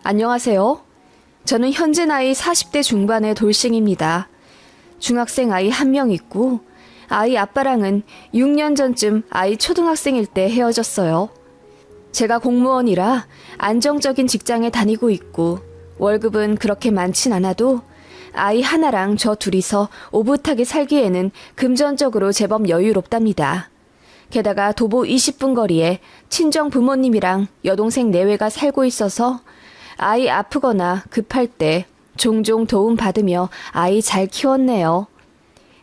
안녕하세요. 저는 현재 나이 40대 중반의 돌싱입니다. 중학생 아이 한 명 있고 아이 아빠랑은 6년 전쯤 아이 초등학생일 때 헤어졌어요. 제가 공무원이라 안정적인 직장에 다니고 있고 월급은 그렇게 많진 않아도 아이 하나랑 저 둘이서 오붓하게 살기에는 금전적으로 제법 여유롭답니다. 게다가 도보 20분 거리에 친정 부모님이랑 여동생 내외가 살고 있어서 아이 아프거나 급할 때 종종 도움받으며 아이 잘 키웠네요.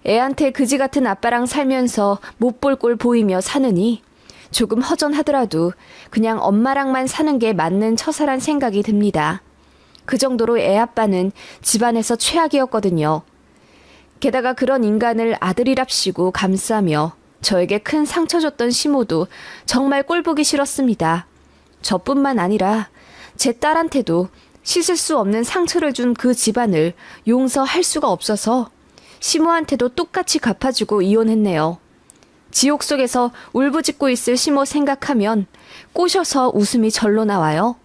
애한테 그지 같은 아빠랑 살면서 못 볼 꼴 보이며 사느니 조금 허전하더라도 그냥 엄마랑만 사는 게 맞는 처사란 생각이 듭니다. 그 정도로 애 아빠는 집안에서 최악이었거든요. 게다가 그런 인간을 아들이랍시고 감싸며 저에게 큰 상처 줬던 시모도 정말 꼴보기 싫었습니다. 저뿐만 아니라 제 딸한테도 씻을 수 없는 상처를 준 그 집안을 용서할 수가 없어서 시모한테도 똑같이 갚아주고 이혼했네요. 지옥 속에서 울부짖고 있을 시모 생각하면 꼬셔서 웃음이 절로 나와요.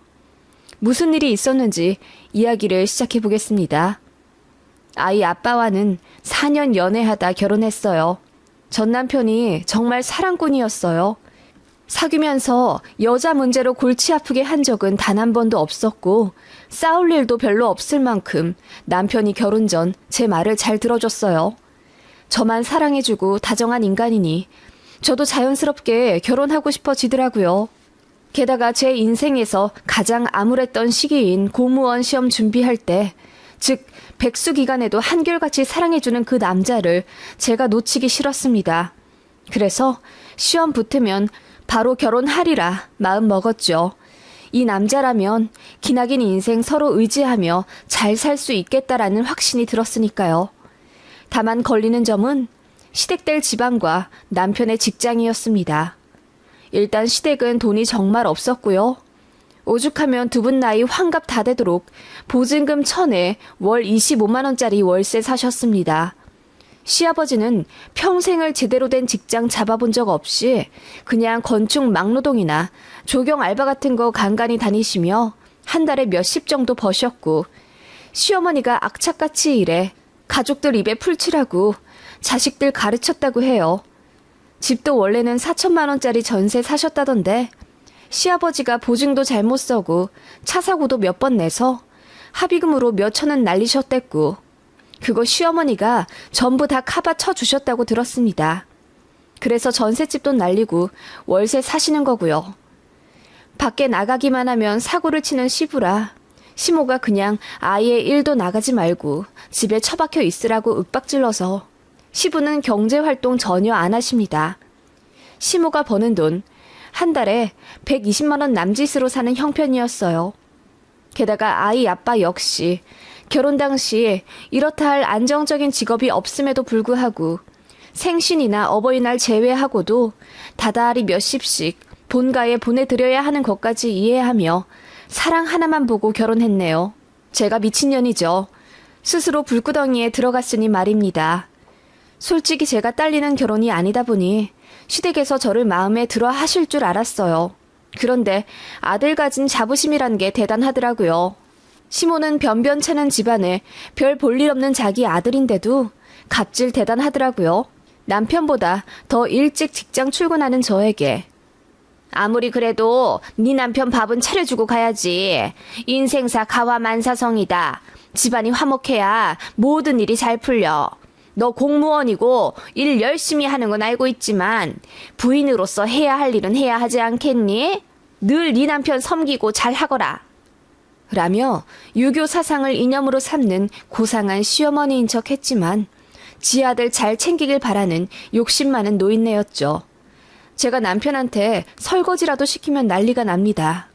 무슨 일이 있었는지 이야기를 시작해 보겠습니다. 아이 아빠와는 4년 연애하다 결혼했어요. 전 남편이 정말 사랑꾼이었어요. 사귀면서 여자 문제로 골치 아프게 한 적은 단 한 번도 없었고 싸울 일도 별로 없을 만큼 남편이 결혼 전 제 말을 잘 들어줬어요. 저만 사랑해주고 다정한 인간이니 저도 자연스럽게 결혼하고 싶어지더라고요. 게다가 제 인생에서 가장 암울했던 시기인 공무원 시험 준비할 때, 즉 백수 기간에도 한결같이 사랑해주는 그 남자를 제가 놓치기 싫었습니다. 그래서 시험 붙으면 바로 결혼하리라 마음 먹었죠. 이 남자라면 기나긴 인생 서로 의지하며 잘 살 수 있겠다라는 확신이 들었으니까요. 다만 걸리는 점은 시댁될 집안과 남편의 직장이었습니다. 일단 시댁은 돈이 정말 없었고요. 오죽하면 두 분 나이 환갑 다 되도록 보증금 1,000에 월 25만 원짜리 월세 사셨습니다. 시아버지는 평생을 제대로 된 직장 잡아본 적 없이 그냥 건축 막노동이나 조경 알바 같은 거 간간히 다니시며 한 달에 몇십 정도 버셨고, 시어머니가 악착같이 일해 가족들 입에 풀칠하고 자식들 가르쳤다고 해요. 집도 원래는 4천만 원짜리 전세 사셨다던데 시아버지가 보증도 잘못 써고 차 사고도 몇 번 내서 합의금으로 몇 천은 날리셨댔고, 그거 시어머니가 전부 다 카바 쳐주셨다고 들었습니다. 그래서 전셋집도 날리고 월세 사시는 거고요. 밖에 나가기만 하면 사고를 치는 시부라 시모가 그냥 아예 일도 나가지 말고 집에 처박혀 있으라고 윽박질러서 시부는 경제활동 전혀 안 하십니다. 시모가 버는 돈 한 달에 120만 원 남짓으로 사는 형편이었어요. 게다가 아이 아빠 역시 결혼 당시 이렇다 할 안정적인 직업이 없음에도 불구하고 생신이나 어버이날 제외하고도 다달이 몇십씩 본가에 보내드려야 하는 것까지 이해하며 사랑 하나만 보고 결혼했네요. 제가 미친년이죠. 스스로 불구덩이에 들어갔으니 말입니다. 솔직히 제가 딸리는 결혼이 아니다 보니 시댁에서 저를 마음에 들어 하실 줄 알았어요. 그런데 아들 가진 자부심이란 게 대단하더라고요. 시모는 변변찮은 집안에 별 볼일 없는 자기 아들인데도 갑질 대단하더라고요. 남편보다 더 일찍 직장 출근하는 저에게 아무리 그래도 네 남편 밥은 차려주고 가야지. 인생사 가화만사성이다. 집안이 화목해야 모든 일이 잘 풀려. 너 공무원이고 일 열심히 하는 건 알고 있지만 부인으로서 해야 할 일은 해야 하지 않겠니? 늘 네 남편 섬기고 잘하거라. 라며 유교 사상을 이념으로 삼는 고상한 시어머니인 척 했지만 지 아들 잘 챙기길 바라는 욕심 많은 노인네였죠. 제가 남편한테 설거지라도 시키면 난리가 납니다.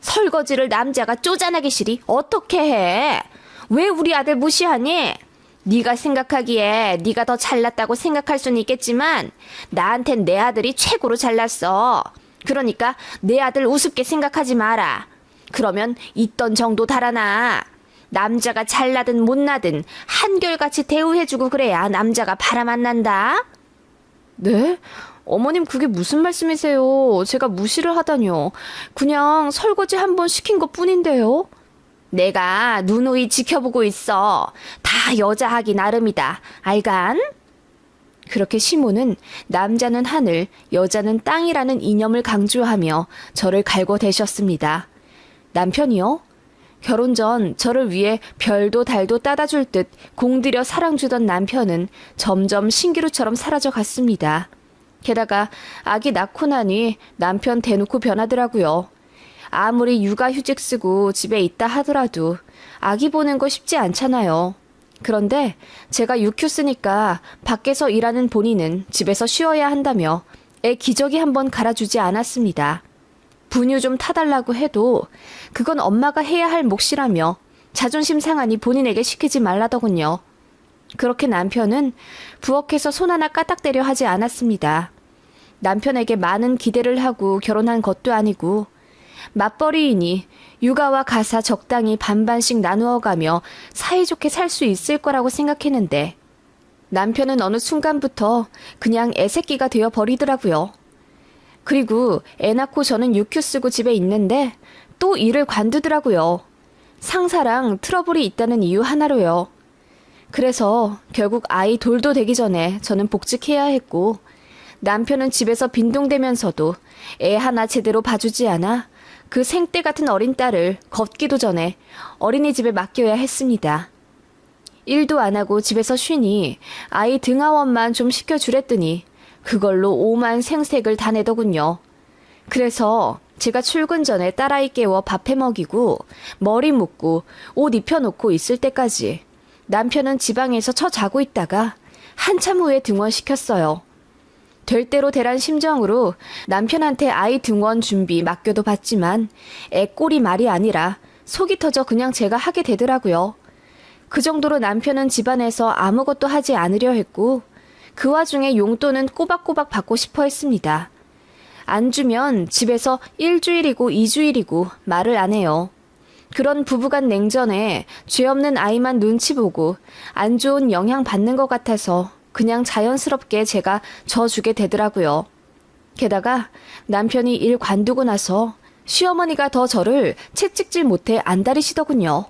설거지를 남자가 쪼잔하게 시리 어떻게 해? 왜 우리 아들 무시하니? 네가 생각하기에 네가 더 잘났다고 생각할 수는 있겠지만 나한텐 내 아들이 최고로 잘났어. 그러니까 내 아들 우습게 생각하지 마라. 그러면 있던 정도 달아나. 남자가 잘나든 못나든 한결같이 대우해주고 그래야 남자가 바람 안 난다. 네? 어머님 그게 무슨 말씀이세요? 제가 무시를 하다뇨. 그냥 설거지 한 번 시킨 것 뿐인데요. 내가 누누이 지켜보고 있어. 다 여자하기 나름이다. 알간? 그렇게 시모는 남자는 하늘, 여자는 땅이라는 이념을 강조하며 저를 갈궈대셨습니다. 남편이요? 결혼 전 저를 위해 별도 달도 따다 줄 듯 공들여 사랑 주던 남편은 점점 신기루처럼 사라져 갔습니다. 게다가 아기 낳고 나니 남편 대놓고 변하더라고요. 아무리 육아휴직 쓰고 집에 있다 하더라도 아기 보는 거 쉽지 않잖아요. 그런데 제가 육휴 쓰니까 밖에서 일하는 본인은 집에서 쉬어야 한다며 애 기저귀 한번 갈아주지 않았습니다. 분유 좀 타달라고 해도 그건 엄마가 해야 할 몫이라며 자존심 상하니 본인에게 시키지 말라더군요. 그렇게 남편은 부엌에서 손 하나 까딱대려 하지 않았습니다. 남편에게 많은 기대를 하고 결혼한 것도 아니고 맞벌이이니 육아와 가사 적당히 반반씩 나누어가며 사이좋게 살 수 있을 거라고 생각했는데 남편은 어느 순간부터 그냥 애새끼가 되어 버리더라고요. 그리고 애 낳고 저는 육휴 쓰고 집에 있는데 또 일을 관두더라고요. 상사랑 트러블이 있다는 이유 하나로요. 그래서 결국 아이 돌도 되기 전에 저는 복직해야 했고 남편은 집에서 빈둥대면서도 애 하나 제대로 봐주지 않아 그 생떼 같은 어린 딸을 걷기도 전에 어린이집에 맡겨야 했습니다. 일도 안 하고 집에서 쉬니 아이 등하원만 좀 시켜주랬더니 그걸로 오만 생색을 다 내더군요. 그래서 제가 출근 전에 딸아이 깨워 밥해 먹이고 머리 묶고 옷 입혀놓고 있을 때까지 남편은 지방에서 처 자고 있다가 한참 후에 등원시켰어요. 될 대로 되란 심정으로 남편한테 아이 등원 준비 맡겨도 봤지만 애 꼴이 말이 아니라 속이 터져 그냥 제가 하게 되더라고요. 그 정도로 남편은 집안에서 아무것도 하지 않으려 했고 그 와중에 용돈은 꼬박꼬박 받고 싶어 했습니다. 안 주면 집에서 1주일이고 2주일이고 말을 안 해요. 그런 부부간 냉전에 죄 없는 아이만 눈치 보고 안 좋은 영향 받는 것 같아서 그냥 자연스럽게 제가 져주게 되더라고요. 게다가 남편이 일 관두고 나서 시어머니가 더 저를 채찍질 못해 안달이시더군요.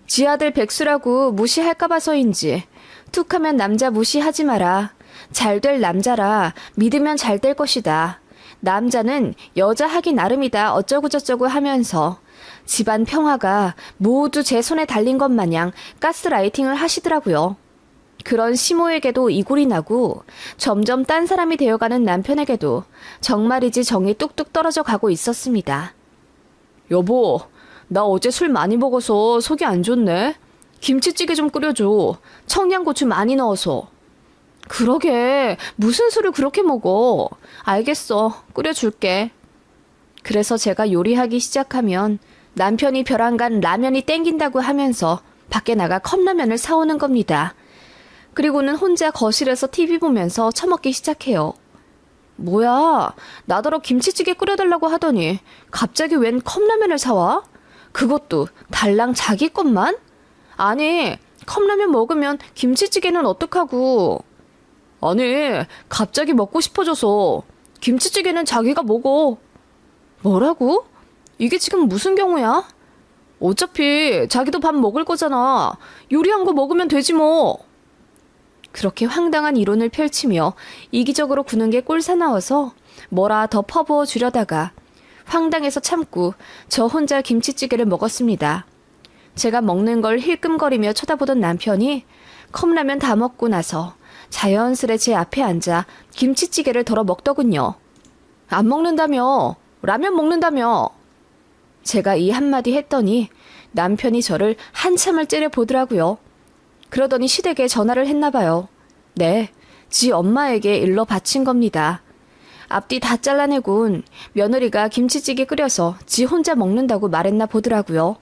지 아들 백수라고 무시할까 봐서인지 툭하면 남자 무시하지 마라. 잘 될 남자라 믿으면 잘 될 것이다. 남자는 여자 하기 나름이다 어쩌고저쩌고 하면서 집안 평화가 모두 제 손에 달린 것 마냥 가스라이팅을 하시더라고요. 그런 시모에게도 이골이 나고 점점 딴 사람이 되어가는 남편에게도 정말이지 정이 뚝뚝 떨어져 가고 있었습니다. 여보, 나 어제 술 많이 먹어서 속이 안 좋네. 김치찌개 좀 끓여줘. 청양고추 많이 넣어서. 그러게, 무슨 술을 그렇게 먹어. 알겠어, 끓여줄게. 그래서 제가 요리하기 시작하면 남편이 벼랑간 라면이 땡긴다고 하면서 밖에 나가 컵라면을 사오는 겁니다. 그리고는 혼자 거실에서 TV 보면서 처먹기 시작해요. 뭐야, 나더러 김치찌개 끓여달라고 하더니 갑자기 웬 컵라면을 사와? 그것도 달랑 자기 것만? 아니, 컵라면 먹으면 김치찌개는 어떡하고? 아니, 갑자기 먹고 싶어져서 김치찌개는 자기가 먹어. 뭐라고? 이게 지금 무슨 경우야? 어차피 자기도 밥 먹을 거잖아. 요리한 거 먹으면 되지 뭐. 그렇게 황당한 이론을 펼치며 이기적으로 구는 게 꼴사나워서 뭐라 더 퍼부어 주려다가 황당해서 참고 저 혼자 김치찌개를 먹었습니다. 제가 먹는 걸 힐끔거리며 쳐다보던 남편이 컵라면 다 먹고 나서 자연스레 제 앞에 앉아 김치찌개를 덜어 먹더군요. 안 먹는다며. 라면 먹는다며. 제가 이 한마디 했더니 남편이 저를 한참을 째려보더라고요. 그러더니 시댁에 전화를 했나 봐요. 네, 지 엄마에게 일러 바친 겁니다. 앞뒤 다 잘라내곤 며느리가 김치찌개 끓여서 지 혼자 먹는다고 말했나 보더라고요.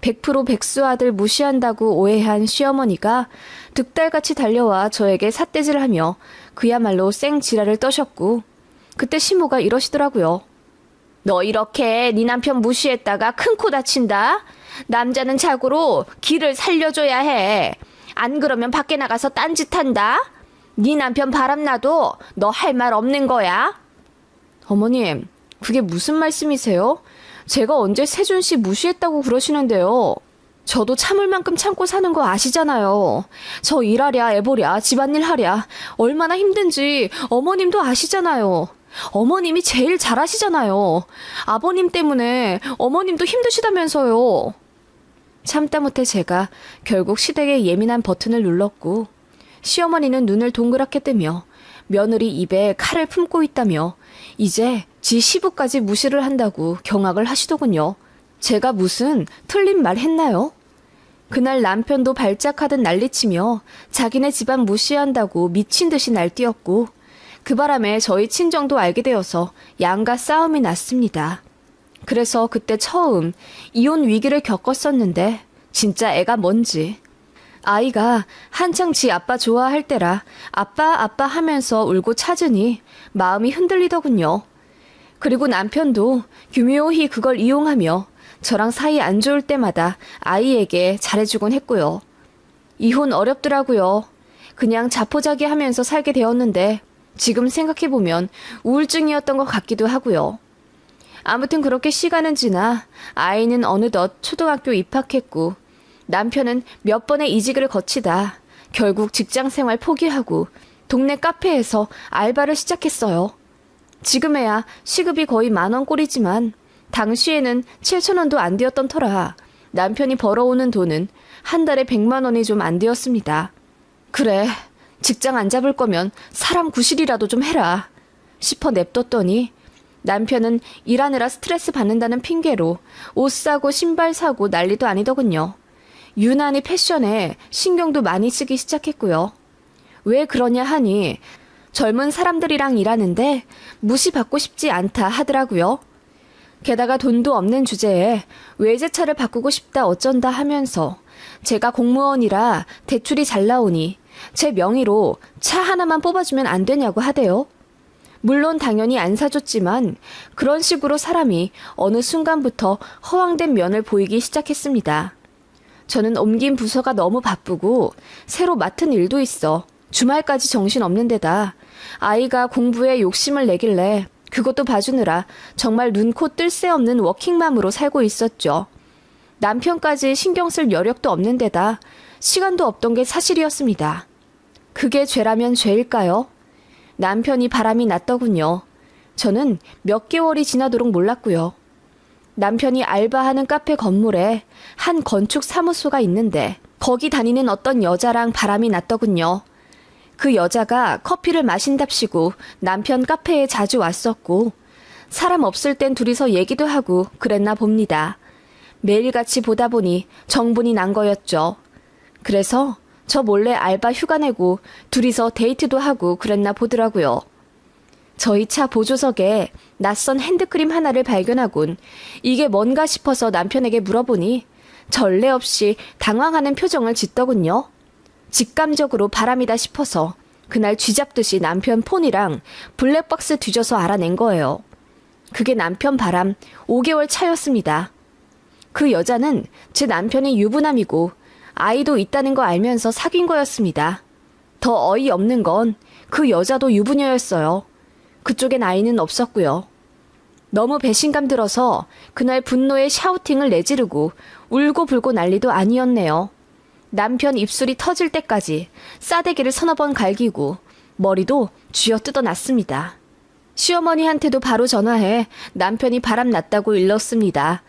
100% 백수 아들 무시한다고 오해한 시어머니가 득달같이 달려와 저에게 삿대질을 하며 그야말로 생지랄을 떠셨고 그때 시모가 이러시더라고요. 너 이렇게 네 남편 무시했다가 큰 코 다친다? 남자는 자고로 기를 살려줘야 해. 안 그러면 밖에 나가서 딴짓한다? 네 남편 바람나도 너 할 말 없는 거야? 어머님, 그게 무슨 말씀이세요? 제가 언제 세준 씨 무시했다고 그러시는데요. 저도 참을 만큼 참고 사는 거 아시잖아요. 저 일하랴, 애보랴, 집안일 하랴 얼마나 힘든지 어머님도 아시잖아요. 어머님이 제일 잘하시잖아요. 아버님 때문에 어머님도 힘드시다면서요. 참다 못해 제가 결국 시댁의 예민한 버튼을 눌렀고 시어머니는 눈을 동그랗게 뜨며 며느리 입에 칼을 품고 있다며 이제 지 시부까지 무시를 한다고 경악을 하시더군요. 제가 무슨 틀린 말 했나요? 그날 남편도 발작하듯 난리치며 자기네 집안 무시한다고 미친 듯이 날뛰었고 그 바람에 저희 친정도 알게 되어서 양가 싸움이 났습니다. 그래서 그때 처음 이혼 위기를 겪었었는데 진짜 애가 뭔지. 아이가 한창 지 아빠 좋아할 때라 아빠 하면서 울고 찾으니 마음이 흔들리더군요. 그리고 남편도 교묘히 그걸 이용하며 저랑 사이 안 좋을 때마다 아이에게 잘해주곤 했고요. 이혼 어렵더라고요. 그냥 자포자기 하면서 살게 되었는데 지금 생각해보면 우울증이었던 것 같기도 하고요. 아무튼 그렇게 시간은 지나 아이는 어느덧 초등학교 입학했고 남편은 몇 번의 이직을 거치다 결국 직장생활 포기하고 동네 카페에서 알바를 시작했어요. 지금에야 시급이 거의 10,000원 꼴이지만 당시에는 7,000원도 안 되었던 터라 남편이 벌어오는 돈은 한 달에 100만 원이 좀 안 되었습니다. 그래, 직장 안 잡을 거면 사람 구실이라도 좀 해라 싶어 냅뒀더니 남편은 일하느라 스트레스 받는다는 핑계로 옷 사고 신발 사고 난리도 아니더군요. 유난히 패션에 신경도 많이 쓰기 시작했고요. 왜 그러냐 하니 젊은 사람들이랑 일하는데 무시받고 싶지 않다 하더라고요. 게다가 돈도 없는 주제에 외제차를 바꾸고 싶다 어쩐다 하면서 제가 공무원이라 대출이 잘 나오니 제 명의로 차 하나만 뽑아주면 안 되냐고 하대요. 물론 당연히 안 사줬지만 그런 식으로 사람이 어느 순간부터 허황된 면을 보이기 시작했습니다. 저는 옮긴 부서가 너무 바쁘고 새로 맡은 일도 있어 주말까지 정신없는 데다 아이가 공부에 욕심을 내길래 그것도 봐주느라 정말 눈코 뜰 새 없는 워킹맘으로 살고 있었죠. 남편까지 신경 쓸 여력도 없는 데다 시간도 없던 게 사실이었습니다. 그게 죄라면 죄일까요? 남편이 바람이 났더군요. 저는 몇 개월이 지나도록 몰랐고요. 남편이 알바하는 카페 건물에 한 건축 사무소가 있는데 거기 다니는 어떤 여자랑 바람이 났더군요. 그 여자가 커피를 마신답시고 남편 카페에 자주 왔었고 사람 없을 땐 둘이서 얘기도 하고 그랬나 봅니다. 매일같이 보다 보니 정분이 난 거였죠. 그래서 저 몰래 알바 휴가 내고 둘이서 데이트도 하고 그랬나 보더라고요. 저희 차 보조석에 낯선 핸드크림 하나를 발견하곤 이게 뭔가 싶어서 남편에게 물어보니 전례 없이 당황하는 표정을 짓더군요. 직감적으로 바람이다 싶어서 그날 쥐잡듯이 남편 폰이랑 블랙박스 뒤져서 알아낸 거예요. 그게 남편 바람 5개월 차였습니다. 그 여자는 제 남편이 유부남이고 아이도 있다는 거 알면서 사귄 거였습니다. 더 어이없는 건 그 여자도 유부녀였어요. 그쪽엔 아이는 없었고요. 너무 배신감 들어서 그날 분노에 샤우팅을 내지르고 울고불고 난리도 아니었네요. 남편 입술이 터질 때까지 싸대기를 서너 번 갈기고 머리도 쥐어뜯어놨습니다. 시어머니한테도 바로 전화해 남편이 바람 났다고 일렀습니다.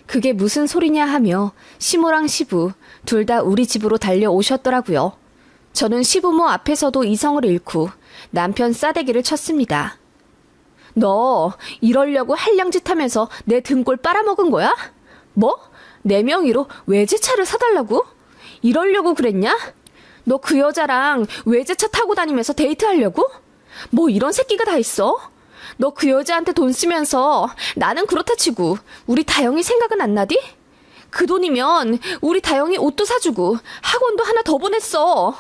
그게 무슨 소리냐 하며 시모랑 시부 둘 다 우리 집으로 달려오셨더라고요. 저는 시부모 앞에서도 이성을 잃고 남편 싸대기를 쳤습니다. 너 이러려고 한량짓 하면서 내 등골 빨아먹은 거야? 뭐? 내 명의로 외제차를 사달라고? 이러려고 그랬냐? 너 그 여자랑 외제차 타고 다니면서 데이트하려고? 뭐 이런 새끼가 다 있어? 너 그 여자한테 돈 쓰면서 나는 그렇다 치고 우리 다영이 생각은 안 나디? 그 돈이면 우리 다영이 옷도 사주고 학원도 하나 더 보냈어.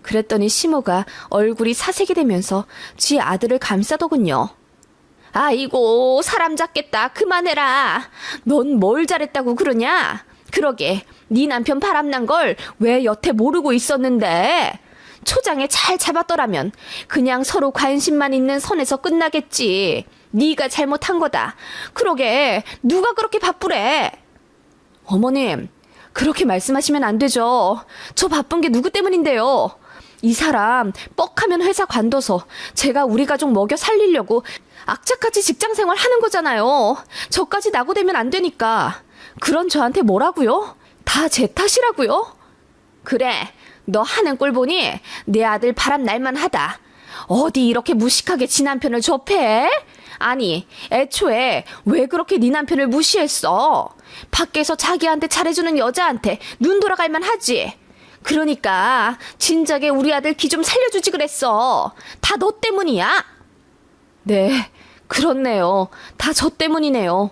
그랬더니 시모가 얼굴이 사색이 되면서 지 아들을 감싸더군요. 아이고 사람 잡겠다 그만해라. 넌 뭘 잘했다고 그러냐? 그러게 네 남편 바람난 걸 왜 여태 모르고 있었는데. 초장에 잘 잡았더라면 그냥 서로 관심만 있는 선에서 끝나겠지. 네가 잘못한 거다. 그러게 누가 그렇게 바쁘래? 어머님, 그렇게 말씀하시면 안 되죠. 저 바쁜 게 누구 때문인데요? 이 사람 뻑하면 회사 관둬서 제가 우리 가족 먹여 살리려고 악착같이 직장생활 하는 거잖아요. 저까지 낙오되면 안 되니까. 그런 저한테 뭐라고요? 다 제 탓이라고요? 그래, 너 하는 꼴 보니 내 아들 바람 날만 하다. 어디 이렇게 무식하게 지 남편을 접해? 아니, 애초에 왜 그렇게 네 남편을 무시했어? 밖에서 자기한테 잘해주는 여자한테 눈 돌아갈만 하지. 그러니까 진작에 우리 아들 기 좀 살려주지 그랬어. 다 너 때문이야. 네, 그렇네요. 다 저 때문이네요.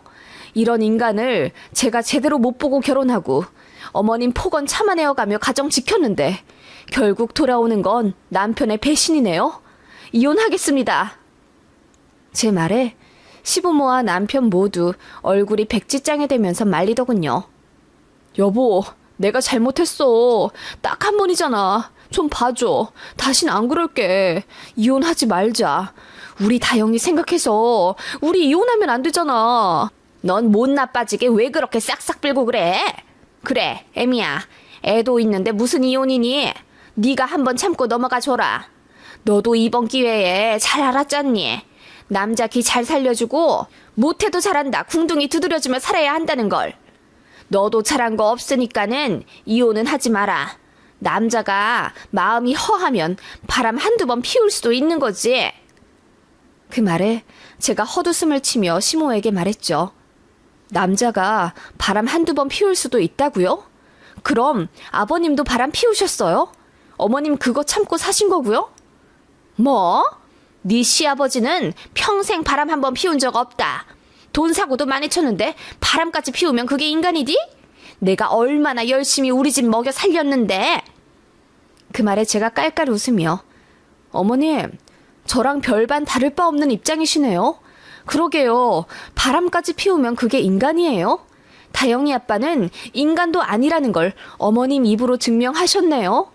이런 인간을 제가 제대로 못 보고 결혼하고 어머님 폭언 참아내어가며 가정 지켰는데 결국 돌아오는 건 남편의 배신이네요. 이혼하겠습니다. 제 말에 시부모와 남편 모두 얼굴이 백지장이 되면서 말리더군요. 여보, 내가 잘못했어. 딱 한 번이잖아. 좀 봐줘. 다신 안 그럴게. 이혼하지 말자. 우리 다영이 생각해서 우리 이혼하면 안 되잖아. 넌 못 나빠지게 왜 그렇게 싹싹 빌고 그래? 그래, 애미야. 애도 있는데 무슨 이혼이니? 네가 한번 참고 넘어가 줘라. 너도 이번 기회에 잘 알았잖니? 남자 기 잘 살려주고 못해도 잘한다. 궁둥이 두드려주며 살아야 한다는 걸. 너도 잘한 거 없으니까는 이혼은 하지 마라. 남자가 마음이 허하면 바람 한두 번 피울 수도 있는 거지. 그 말에 제가 헛웃음을 치며 시모에게 말했죠. 남자가 바람 한두 번 피울 수도 있다고요? 그럼 아버님도 바람 피우셨어요? 어머님 그거 참고 사신 거고요? 뭐? 네 시아버지는 평생 바람 한 번 피운 적 없다. 돈 사고도 많이 쳤는데 바람까지 피우면 그게 인간이디? 내가 얼마나 열심히 우리 집 먹여 살렸는데. 그 말에 제가 깔깔 웃으며 어머님, 저랑 별반 다를 바 없는 입장이시네요. 그러게요. 바람까지 피우면 그게 인간이에요? 다영이 아빠는 인간도 아니라는 걸 어머님 입으로 증명하셨네요.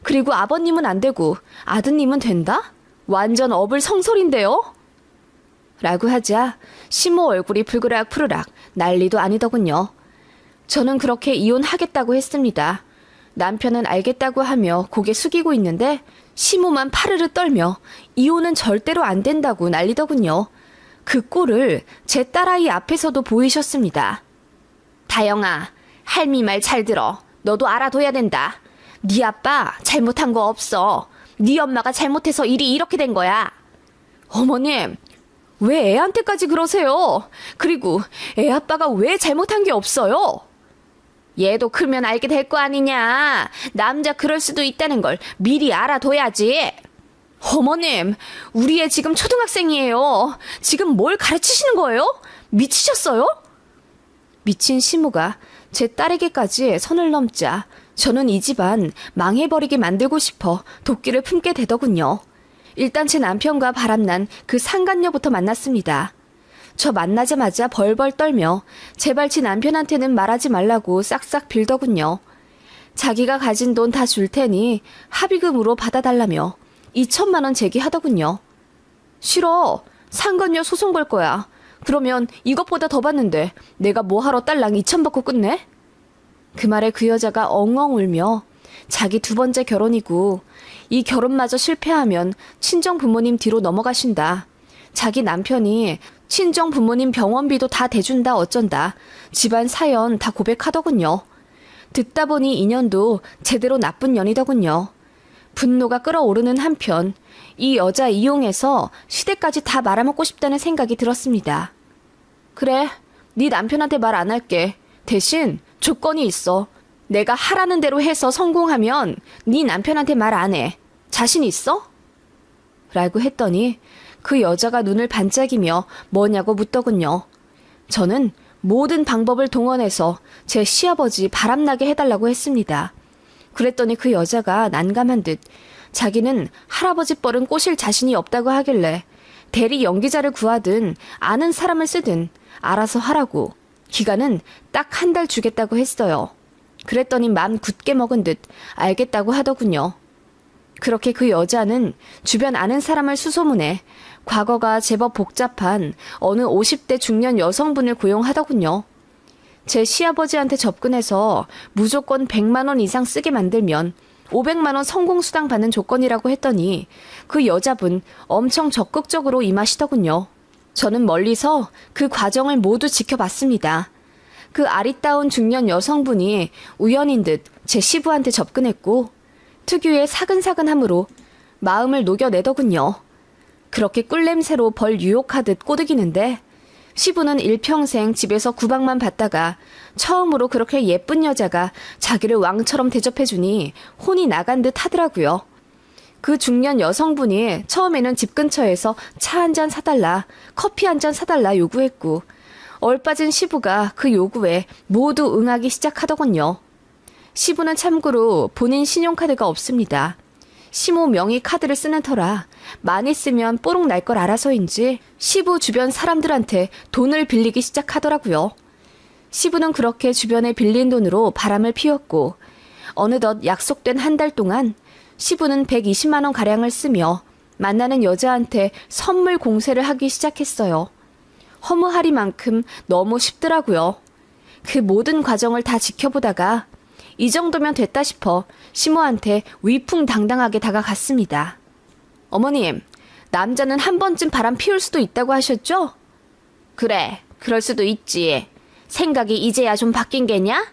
그리고 아버님은 안 되고 아드님은 된다? 완전 어불성설인데요? 라고 하자 시모 얼굴이 불그락 푸르락 난리도 아니더군요. 저는 그렇게 이혼하겠다고 했습니다. 남편은 알겠다고 하며 고개 숙이고 있는데 시모만 파르르 떨며 이혼은 절대로 안 된다고 난리더군요. 그 꼴을 제 딸아이 앞에서도 보이셨습니다. 다영아, 할미 말 잘 들어. 너도 알아둬야 된다. 네 아빠 잘못한 거 없어. 네 엄마가 잘못해서 일이 이렇게 된 거야. 어머님, 왜 애한테까지 그러세요? 그리고 애 아빠가 왜 잘못한 게 없어요? 얘도 크면 알게 될 거 아니냐. 남자 그럴 수도 있다는 걸 미리 알아둬야지. 어머님, 우리 애 지금 초등학생이에요. 지금 뭘 가르치시는 거예요? 미치셨어요? 미친 시모가 제 딸에게까지 선을 넘자 저는 이 집안 망해버리게 만들고 싶어 도끼를 품게 되더군요. 일단 제 남편과 바람난 그 상간녀부터 만났습니다. 저 만나자마자 벌벌 떨며 제발 지 남편한테는 말하지 말라고 싹싹 빌더군요. 자기가 가진 돈 다 줄 테니 합의금으로 받아달라며 2천만 원 제기하더군요. 싫어. 상간녀 소송 걸 거야. 그러면 이것보다 더 받는데 내가 뭐하러 딸랑 2천 받고 끝내? 그 말에 그 여자가 엉엉 울며 자기 두 번째 결혼이고 이 결혼마저 실패하면 친정 부모님 뒤로 넘어가신다. 자기 남편이 친정 부모님 병원비도 다 대준다 어쩐다. 집안 사연 다 고백하더군요. 듣다 보니 인연도 제대로 나쁜 년이더군요. 분노가 끓어오르는 한편 이 여자 이용해서 시댁까지 다 말아먹고 싶다는 생각이 들었습니다. 그래, 네 남편한테 말 안 할게. 대신 조건이 있어. 내가 하라는 대로 해서 성공하면 네 남편한테 말 안 해. 자신 있어? 라고 했더니 그 여자가 눈을 반짝이며 뭐냐고 묻더군요. 저는 모든 방법을 동원해서 제 시아버지 바람나게 해달라고 했습니다. 그랬더니 그 여자가 난감한 듯 자기는 할아버지 뻘은 꼬실 자신이 없다고 하길래 대리 연기자를 구하든 아는 사람을 쓰든 알아서 하라고 기간은 딱 한 달 주겠다고 했어요. 그랬더니 맘 굳게 먹은 듯 알겠다고 하더군요. 그렇게 그 여자는 주변 아는 사람을 수소문해 과거가 제법 복잡한 어느 50대 중년 여성분을 고용하더군요. 제 시아버지한테 접근해서 무조건 100만 원 이상 쓰게 만들면 500만 원 성공수당 받는 조건이라고 했더니 그 여자분 엄청 적극적으로 임하시더군요. 저는 멀리서 그 과정을 모두 지켜봤습니다. 그 아리따운 중년 여성분이 우연인 듯 제 시부한테 접근했고 특유의 사근사근함으로 마음을 녹여내더군요. 그렇게 꿀냄새로 벌 유혹하듯 꼬드기는데 시부는 일평생 집에서 구박만 받다가 처음으로 그렇게 예쁜 여자가 자기를 왕처럼 대접해주니 혼이 나간 듯 하더라고요. 그 중년 여성분이 처음에는 집 근처에서 차 한 잔 사달라, 커피 한 잔 사달라 요구했고 얼빠진 시부가 그 요구에 모두 응하기 시작하더군요. 시부는 참고로 본인 신용카드가 없습니다. 시모 명의 카드를 쓰는 터라 많이 쓰면 뽀록 날 걸 알아서인지 시부 주변 사람들한테 돈을 빌리기 시작하더라고요. 시부는 그렇게 주변에 빌린 돈으로 바람을 피웠고 어느덧 약속된 한 달 동안 시부는 120만 원 가량을 쓰며 만나는 여자한테 선물 공세를 하기 시작했어요. 허무하리만큼 너무 쉽더라고요. 그 모든 과정을 다 지켜보다가 이 정도면 됐다 싶어 시모한테 위풍당당하게 다가갔습니다. 어머님, 남자는 한 번쯤 바람 피울 수도 있다고 하셨죠? 그래, 그럴 수도 있지. 생각이 이제야 좀 바뀐 게냐?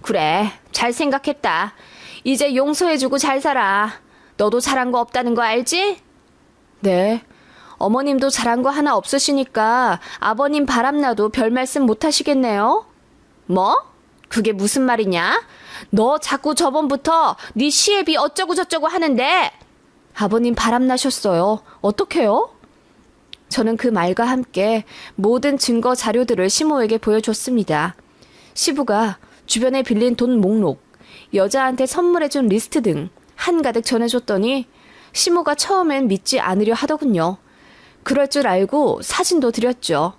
그래, 잘 생각했다. 이제 용서해주고 잘 살아. 너도 잘한 거 없다는 거 알지? 네. 어머님도 잘한 거 하나 없으시니까 아버님 바람나도 별 말씀 못 하시겠네요? 뭐? 그게 무슨 말이냐? 너 자꾸 저번부터 네 시애비 어쩌고저쩌고 하는데 아버님 바람나셨어요. 어떡해요? 저는 그 말과 함께 모든 증거 자료들을 시모에게 보여줬습니다. 시부가 주변에 빌린 돈 목록, 여자한테 선물해준 리스트 등 한가득 전해줬더니 시모가 처음엔 믿지 않으려 하더군요. 그럴 줄 알고 사진도 드렸죠.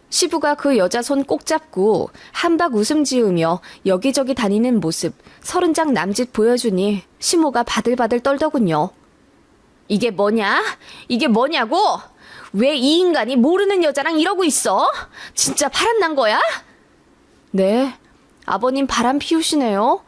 시부가 그 여자 손 꼭 잡고 한박 웃음 지으며 여기저기 다니는 모습 30장 남짓 보여주니 시모가 바들바들 떨더군요. 이게 뭐냐? 이게 뭐냐고? 왜 이 인간이 모르는 여자랑 이러고 있어? 진짜 바람난 거야? 네, 아버님 바람 피우시네요.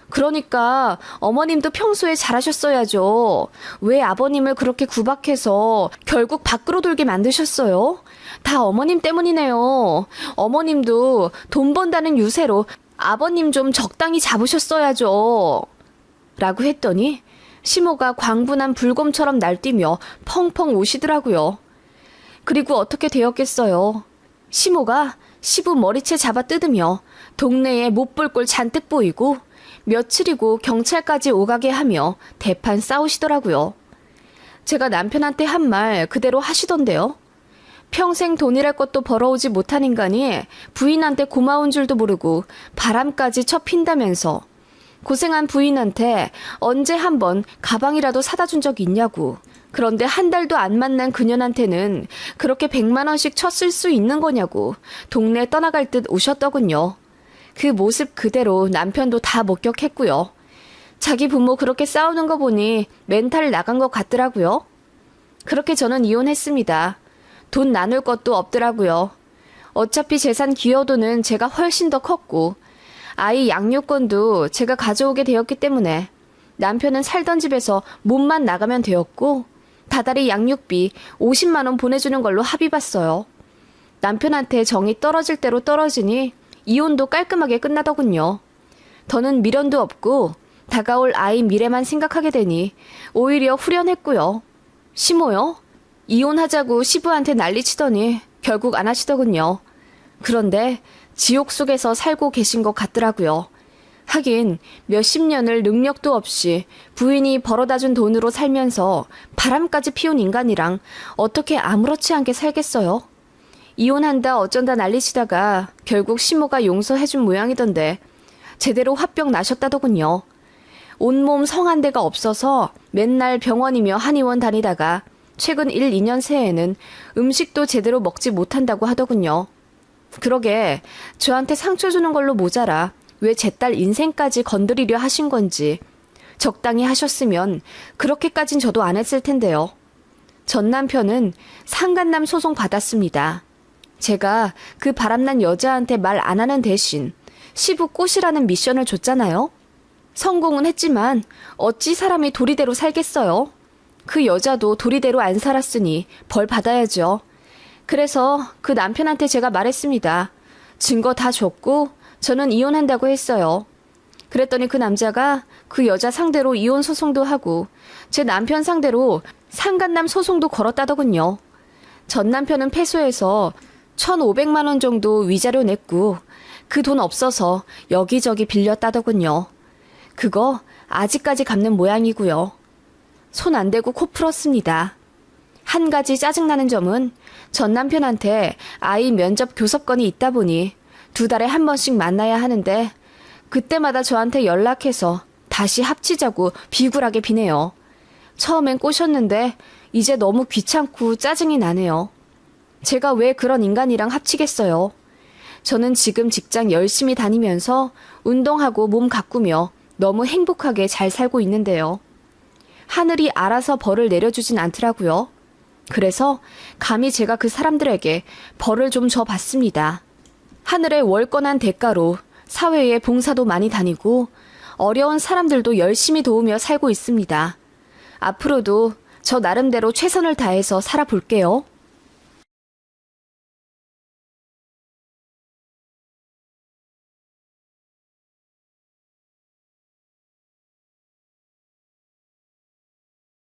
그러니까 어머님도 평소에 잘하셨어야죠. 왜 아버님을 그렇게 구박해서 결국 밖으로 돌게 만드셨어요? 다 어머님 때문이네요. 어머님도 돈 번다는 유세로 아버님 좀 적당히 잡으셨어야죠. 라고 했더니 시모가 광분한 불곰처럼 날뛰며 펑펑 우시더라고요. 그리고 어떻게 되었겠어요. 시모가 시부 머리채 잡아 뜯으며 동네에 못 볼 꼴 잔뜩 보이고 며칠이고 경찰까지 오가게 하며 대판 싸우시더라고요. 제가 남편한테 한 말 그대로 하시던데요. 평생 돈이랄 것도 벌어오지 못한 인간이 부인한테 고마운 줄도 모르고 바람까지 쳐 핀다면서 고생한 부인한테 언제 한번 가방이라도 사다 준 적 있냐고. 그런데 한 달도 안 만난 그년한테는 그렇게 100만 원씩 쳤을 수 있는 거냐고 동네 떠나갈 듯 우셨더군요. 그 모습 그대로 남편도 다 목격했고요. 자기 부모 그렇게 싸우는 거 보니 멘탈 나간 것 같더라고요. 그렇게 저는 이혼했습니다. 돈 나눌 것도 없더라고요. 어차피 재산 기여도는 제가 훨씬 더 컸고 아이 양육권도 제가 가져오게 되었기 때문에 남편은 살던 집에서 몸만 나가면 되었고 다달이 양육비 50만 원 보내주는 걸로 합의봤어요. 남편한테 정이 떨어질 대로 떨어지니 이혼도 깔끔하게 끝나더군요. 더는 미련도 없고 다가올 아이 미래만 생각하게 되니 오히려 후련했고요. 시모요? 이혼하자고 시부한테 난리치더니 결국 안 하시더군요. 그런데 지옥 속에서 살고 계신 것 같더라고요. 하긴 몇십 년을 능력도 없이 부인이 벌어다준 돈으로 살면서 바람까지 피운 인간이랑 어떻게 아무렇지 않게 살겠어요? 이혼한다 어쩐다 난리치다가 결국 시모가 용서해준 모양이던데 제대로 화병 나셨다더군요. 온몸 성한 데가 없어서 맨날 병원이며 한의원 다니다가 최근 1, 2년 새에는 음식도 제대로 먹지 못한다고 하더군요. 그러게 저한테 상처 주는 걸로 모자라 왜 제 딸 인생까지 건드리려 하신 건지 적당히 하셨으면 그렇게까진 저도 안 했을 텐데요. 전 남편은 상간남 소송 받았습니다. 제가 그 바람난 여자한테 말 안 하는 대신 시부 꼬시라는 미션을 줬잖아요. 성공은 했지만 어찌 사람이 도리대로 살겠어요. 그 여자도 도리대로 안 살았으니 벌 받아야죠. 그래서 그 남편한테 제가 말했습니다. 증거 다 줬고 저는 이혼한다고 했어요. 그랬더니 그 남자가 그 여자 상대로 이혼 소송도 하고 제 남편 상대로 상간남 소송도 걸었다더군요. 전 남편은 패소해서 1,500만 원 정도 위자료 냈고 그 돈 없어서 여기저기 빌렸다더군요. 그거 아직까지 갚는 모양이고요. 손 안 대고 코 풀었습니다. 한 가지 짜증나는 점은 전 남편한테 아이 면접 교섭건이 있다 보니 2달에 한 번씩 만나야 하는데 그때마다 저한테 연락해서 다시 합치자고 비굴하게 비네요. 처음엔 꼬셨는데 이제 너무 귀찮고 짜증이 나네요. 제가 왜 그런 인간이랑 합치겠어요. 저는 지금 직장 열심히 다니면서 운동하고 몸 가꾸며 너무 행복하게 잘 살고 있는데요. 하늘이 알아서 벌을 내려주진 않더라고요. 그래서 감히 제가 그 사람들에게 벌을 좀 줘봤습니다. 하늘의 월권한 대가로 사회에 봉사도 많이 다니고 어려운 사람들도 열심히 도우며 살고 있습니다. 앞으로도 저 나름대로 최선을 다해서 살아볼게요.